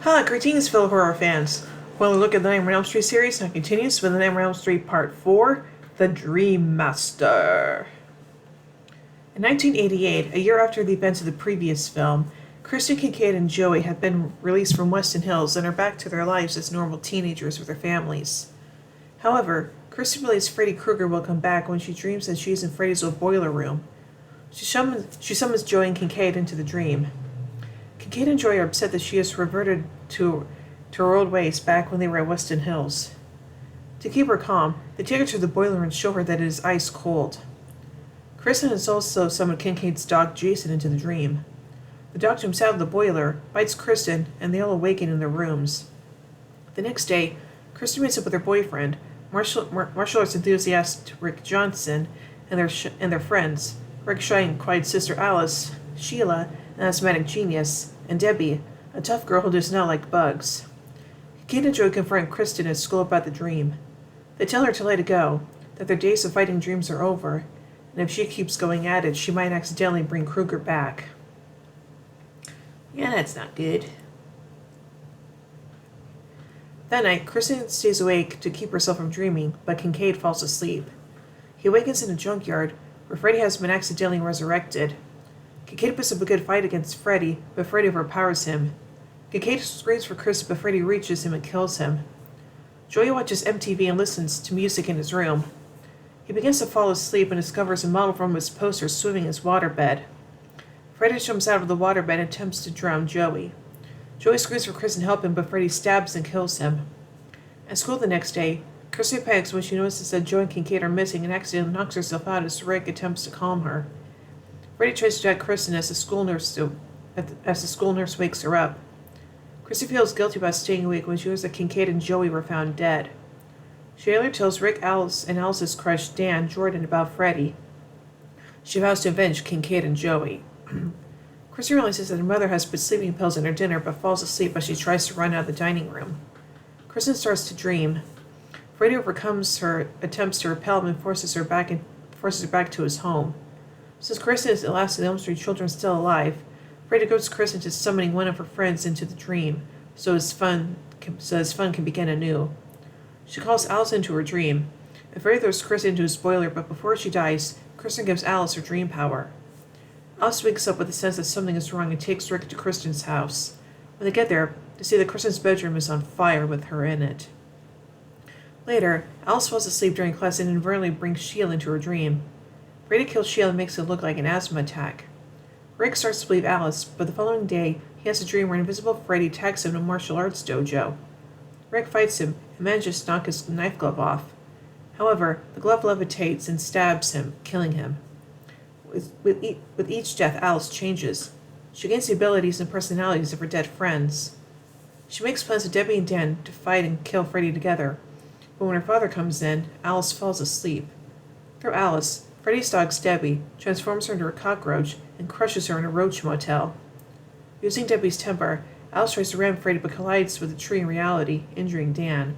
Greetings, fellow horror fans. Well, a look at the Nightmare on Elm Street series now continues with the Nightmare on Elm Street Part 4, The Dream Master. In 1988, a year after the events of the previous film, Kristen, Kincaid, and Joey have been released from Weston Hills and are back to their lives as normal teenagers with their families. However, Kristen believes Freddy Krueger will come back when she dreams that she is in Freddy's old boiler room. She summons Joey and Kincaid into the dream. Kincaid and Joey are upset that she has reverted to her old ways back when they were at Weston Hills. To keep her calm, they take her to the boiler and show her that it is ice cold. Kristen has also summoned Kincaid's dog Jason into the dream. The dog jumps out of the boiler, bites Kristen, and they all awaken in their rooms. The next day, Kristen meets up with her boyfriend, martial arts enthusiast Rick Johnson, and their friends, Rick's shy and quiet sister Alice, Sheila, an asthmatic genius, and Debbie, a tough girl who does not like bugs. Kincaid and Joey confront Kristen at school about the dream. They tell her to let it go, that their days of fighting dreams are over, and if she keeps going at it, she might accidentally bring Krueger back. Yeah, that's not good. That night, Kristen stays awake to keep herself from dreaming, but Kincaid falls asleep. He awakens in a junkyard, where Freddy has been accidentally resurrected. Kincaid puts up a good fight against Freddy, but Freddy overpowers him. Kincaid screams for Kristen, but Freddy reaches him and kills him. Joey watches MTV and listens to music in his room. He begins to fall asleep and discovers a model from his poster swimming in his waterbed. Freddy jumps out of the waterbed and attempts to drown Joey. Joey screams for Kristen to help him, but Freddy stabs and kills him. At school the next day, Kristen panics when she notices that Joey and Kincaid are missing and accidentally knocks herself out as Rick attempts to calm her. Freddy tries to attack Kristen as the school nurse wakes her up. Kristen feels guilty about staying awake when she hears that Kincaid and Joey were found dead. She later tells Rick, Alice, and Alice's crush Dan Jordan about Freddy. She vows to avenge Kincaid and Joey. Kristen realizes that her mother has put sleeping pills in her dinner but falls asleep as she tries to run out of the dining room. Kristen starts to dream. Freddy overcomes her attempts to repel him and forces her back to his home. Since Kristen is the last of the Elm Street children still alive, Freddy goes Kristen to summoning one of her friends into the dream, so his fun can begin anew. She calls Alice into her dream, and Freddy throws Kristen into his boiler, but before she dies, Kristen gives Alice her dream power. Alice wakes up with a sense that something is wrong and takes Rick to Kristen's house. When they get there, they see that Kristen's bedroom is on fire with her in it. Later, Alice falls asleep during class and inadvertently brings Sheila into her dream. Freddy kills Sheila and makes it look like an asthma attack. Rick starts to believe Alice, but the following day, he has a dream where an invisible Freddy attacks him in a martial arts dojo. Rick fights him and manages to knock his knife glove off. However, the glove levitates and stabs him, killing him. With each death, Alice changes. She gains the abilities and personalities of her dead friends. She makes plans with Debbie and Dan to fight and kill Freddy together, but when her father comes in, Alice falls asleep. Through Alice, Freddy's dog Debbie transforms her into a cockroach and crushes her in a roach motel. Using Debbie's temper, Alice tries to ram Freddy but collides with a tree in reality, injuring Dan.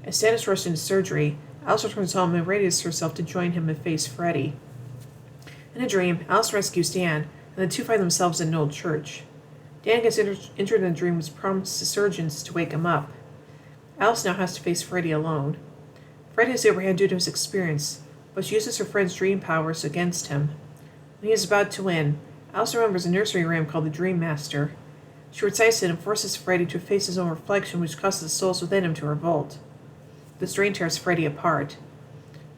As Dan is rushed into surgery, Alice returns home and readies herself to join him and face Freddy. In a dream, Alice rescues Dan, and the two find themselves in an old church. Dan gets injured in the dream and promises surgeons to wake him up. Alice now has to face Freddy alone. Freddy has the upper hand due to his experience, but she uses her friend's dream powers against him. When he is about to win, Alice remembers a nursery rhyme called the Dream Master. She recites it and forces Freddy to face his own reflection, which causes the souls within him to revolt. This dream tears Freddy apart.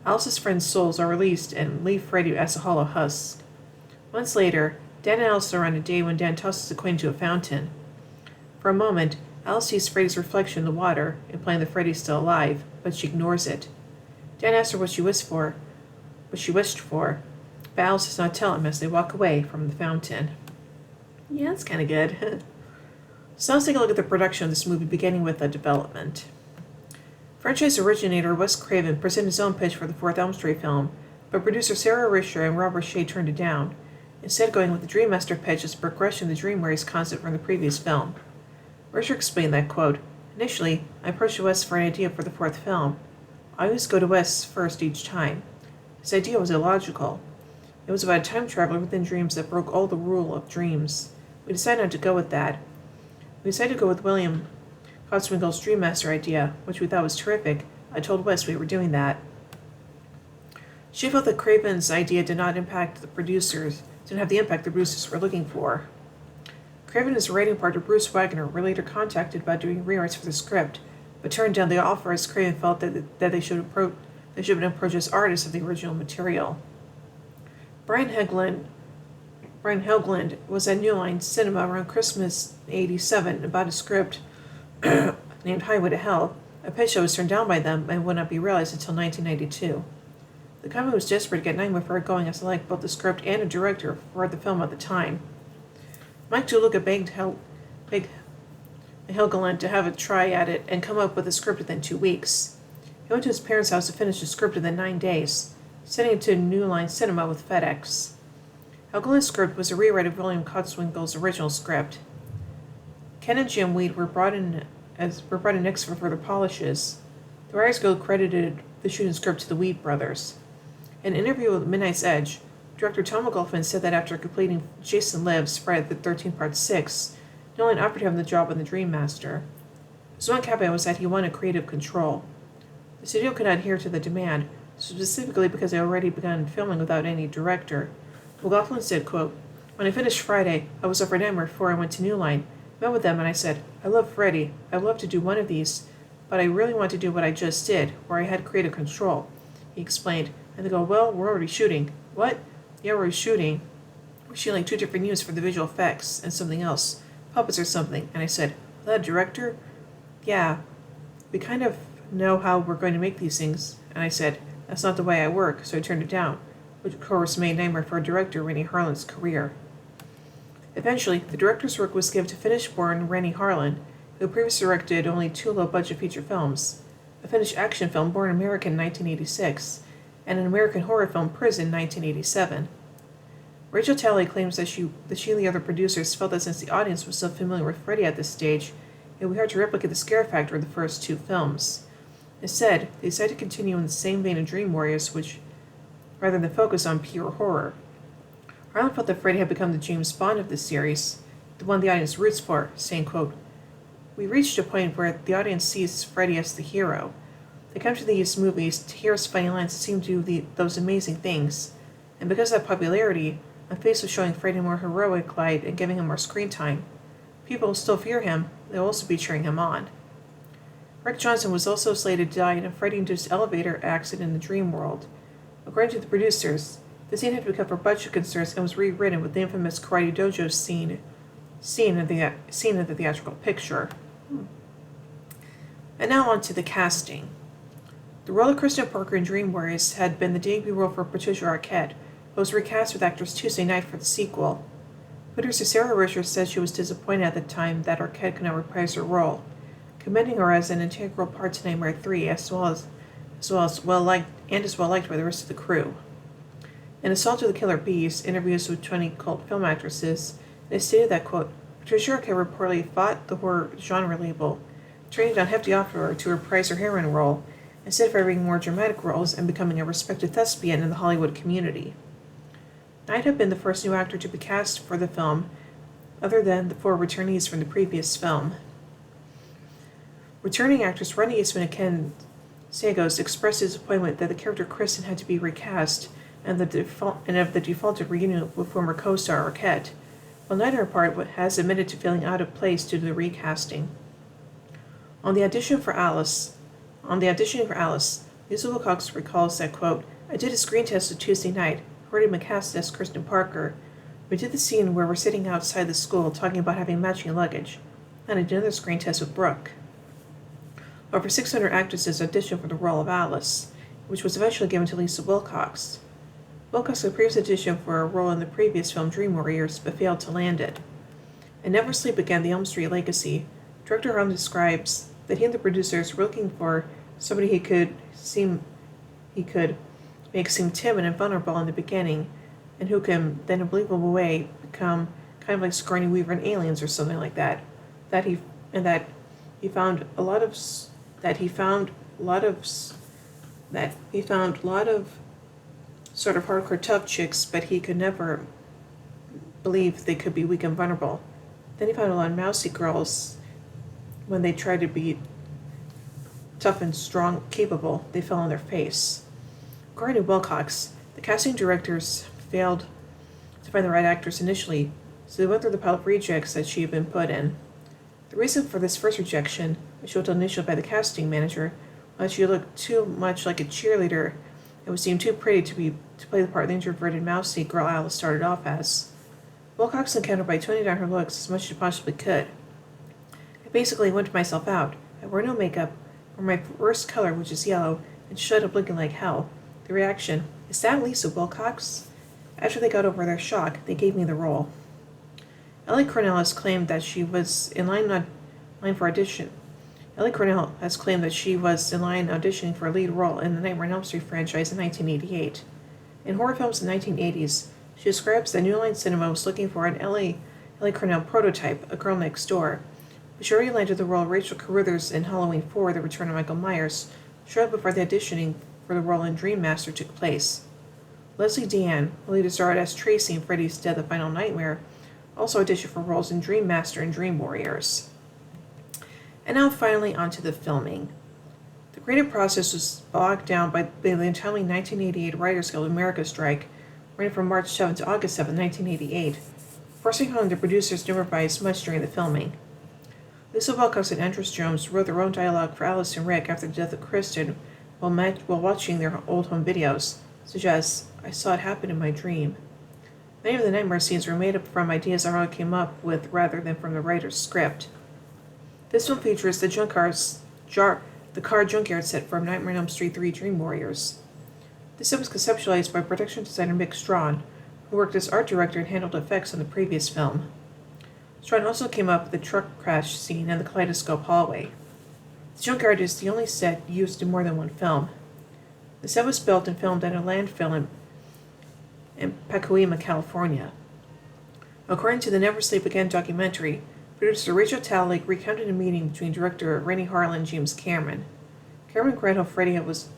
Alice's friends' souls are released and leave Freddy as a hollow husk. Months later, Dan and Alice are on a day when Dan tosses a coin into a fountain. For a moment, Alice sees Freddy's reflection in the water, implying that Freddy is still alive, but she ignores it. Dan asks her what she wished for, but Alice does not tell him as they walk away from the fountain. Yeah, that's kind of good. So let's take a look at the production of this movie, beginning with the development. Franchise originator Wes Craven presented his own pitch for the fourth Elm Street film, but producer Sarah Risher and Robert Shea turned it down, instead going with the Dream Master pitch as a progression of the Dream Race concept from the previous film. Risher explained that, quote, "Initially, I approached Wes for an idea for the fourth film. I always go to Wes first each time. His idea was illogical. It was about a time traveler within dreams that broke all the rule of dreams. We decided not to go with that. We decided to go with William Cotswinkel's Dream Master idea, which we thought was terrific. I told Wes we were doing that. She felt that Craven's idea didn't have the impact the producers were looking for. Craven and his writing partner Bruce Wagner were later contacted about doing rewrites for the script, but turned down the offer as Craven felt that they should have been approached as artists of the original material. Brian Helgeland was at New Line Cinema around Christmas '87 about a script named Highway to Hell, a pitch that was turned down by them and would not be realized until 1992. The company was desperate to get Nightmare for It going as they liked both the script and a director for the film at the time. Mike DeLuca begged Helgeland to have a try at it and come up with a script within 2 weeks. He went to his parents' house to finish the script within 9 days, sending it to New Line Cinema with FedEx. Helgeland's script was a rewrite of William Cotswinkel's original script. Ken and Jim Weed were brought in next for further polishes. The Writers Guild credited the shooting script to the Weed brothers. In an interview with Midnight's Edge, director Tom McGolfin said that after completing Jason Lives, Friday the 13th Part 6, Nolan offered him the job on The Dream Master. His one caveat was that he wanted creative control. The studio could not adhere to the demand, specifically because they had already begun filming without any director. McGolfin said, quote, "When I finished Friday, I was up for Nightmare before I went to New Line, met with them, and I said, I love Freddy. I would love to do one of these, but I really want to do what I just did, where I had creative control." He explained, and they go, "Well, we're already shooting." "What?" "Yeah, we're shooting. We're shooting like 2 different units for the visual effects and something else. Puppets or something." And I said, "That director?" "Yeah, we kind of know how we're going to make these things." And I said, "That's not the way I work," so I turned it down, which of course made Nightmare for a director Rennie Harlin's career. Eventually, the director's work was given to Finnish-born Rennie Harlin, who previously directed only 2 low-budget feature films, a Finnish action film Born American in 1986, and an American horror film Prison in 1987. Rachel Talley claims that she and the other producers felt that since the audience was so familiar with Freddy at this stage, it would be hard to replicate the scare factor of the first 2 films. Instead, they decided to continue in the same vein of Dream Warriors, rather than focus on pure horror. Harlan felt that Freddy had become the James Bond of this series, the one the audience roots for, saying, quote, "We reached a point where the audience sees Freddy as the hero. They come to these movies to hear his funny lines that seem to do those amazing things. And because of that popularity, I'm faced with showing Freddy a more heroic light and giving him more screen time. People will still fear him, they'll also be cheering him on." Rick Johnson was also slated to die in a Freddy-induced elevator accident in the dream world. According to the producers, the scene had to be cut for budget concerns and was rewritten with the infamous Karate Dojo scene in the theatrical picture. And now on to the casting. The role of Kristen Parker in Dream Warriors had been the debut role for Patricia Arquette, but was recast with actress Tuesday Night for the sequel. Producer Sarah Richards said she was disappointed at the time that Arquette could not reprise her role, commending her as an integral part to Nightmare 3, as well liked by the rest of the crew. In Assault of the Killer Bees, interviews with 20 cult film actresses, they stated that, quote, "Patricia Arquette reportedly fought the horror genre label, turning down hefty offer to reprise her heroine role, instead of having more dramatic roles and becoming a respected thespian in the Hollywood community." Knight had been the first new actor to be cast for the film, other than the 4 returnees from the previous film. Returning actors Ronnie Eastman and Ken Sagos expressed disappointment that the character Kristen had to be recast and of the defaulted reunion with former co-star Arquette, while Knight, on her part, has admitted to feeling out of place due to the recasting. On the auditioning for Alice, Lisa Wilcox recalls that, quote, "I did a screen test with Tuesday Night, already been cast as Kristen Parker. We did the scene where we're sitting outside the school talking about having matching luggage. And I did another screen test with Brooke." Over 600 actresses auditioned for the role of Alice, which was eventually given to Lisa Wilcox. Wilcox had previously auditioned for a role in the previous film Dream Warriors, but failed to land it. In Never Sleep Again, the Elm Street Legacy, director Harlan describes that he and the producers were looking for somebody he could make seem timid and vulnerable in the beginning, and who can then in a believable way become kind of like Sigourney Weaver in Aliens or something like that. That he found a lot of sort of hardcore tough chicks, but he could never believe they could be weak and vulnerable. Then he found a lot of mousy girls when they tried to be tough and strong, capable, they fell on their face. According to Wilcox, the casting directors failed to find the right actress initially, so they went through the pile of rejects that she had been put in. The reason for this first rejection, which was initially by the casting manager, was she looked too much like a cheerleader and was deemed too pretty to play the part of the introverted, mousy girl Alice started off as. Wilcox encountered by toning down her looks as much as she possibly could. I basically went to myself out. I wore no makeup, wore my worst color, which is yellow, and shut up looking like hell. The reaction, is that Lisa Wilcox? After they got over their shock, they gave me the role. Ellie Cornell has claimed that she was in line for audition. Ellie Cornell has claimed that she was in line auditioning for a lead role in the Nightmare on Elm Street franchise in 1988. In horror films in the 1980s, she describes that New Line Cinema was looking for an Ellie Cornell prototype, a girl next door. But she already landed the role of Rachel Carruthers in Halloween 4, The Return of Michael Myers, shortly before the auditioning for the role in Dream Master took place. Leslie Deanne, who later starred as Tracy in Freddy's Dead: The Final Nightmare, also auditioned for roles in Dream Master and Dream Warriors. And now finally onto the filming. The creative process was bogged down by the untimely 1988 Writers Guild of America strike, running from March 7 to August 7, 1988, forcing on the producers to improvise much during the filming. Lisa Wilcox and Andrews Jones wrote their own dialogue for Alice and Rick after the death of Kristen while watching their old home videos, such as, I saw it happen in my dream. Many of the nightmare scenes were made up from ideas Arnold came up with rather than from the writer's script. This film features the car junkyard set from Nightmare on Elm Street 3 Dream Warriors. This set was conceptualized by production designer Mick Strawn, who worked as art director and handled effects on the previous film. Strawn also came up with the truck crash scene and the kaleidoscope hallway. The junkyard is the only set used in more than one film. The set was built and filmed at a landfill in Pacoima, California. According to the Never Sleep Again documentary, producer Rachel Tallack recounted a meeting between director Rennie Harlan and James Cameron. Cameron cried how Freddy was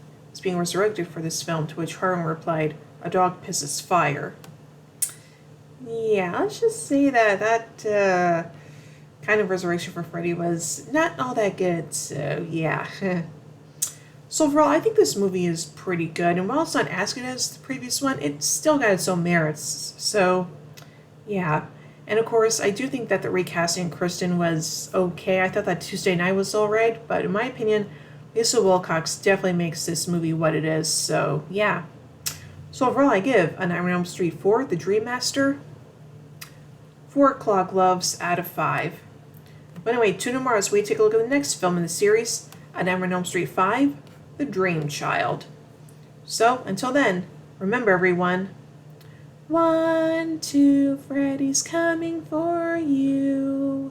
being resurrected for this film, to which Harlan replied, "A dog pisses fire." Yeah, let's just say that kind of resurrection for Freddy was not all that good, so yeah. So overall, I think this movie is pretty good, and while it's not as good as the previous one, it's still got its own merits, so yeah. And of course, I do think that the recasting of Kristen was okay. I thought that Tuesday Night was alright, but in my opinion, Lisa Wilcox definitely makes this movie what it is, so yeah. So overall, I give A Nightmare on Elm Street 4, The Dream Master, 4 Claw Gloves out of 5. But anyway, tune in tomorrow as we take a look at the next film in the series, A Nightmare on Elm Street 5, The Dream Child. So, until then, remember everyone, 1, 2, Freddy's coming for you.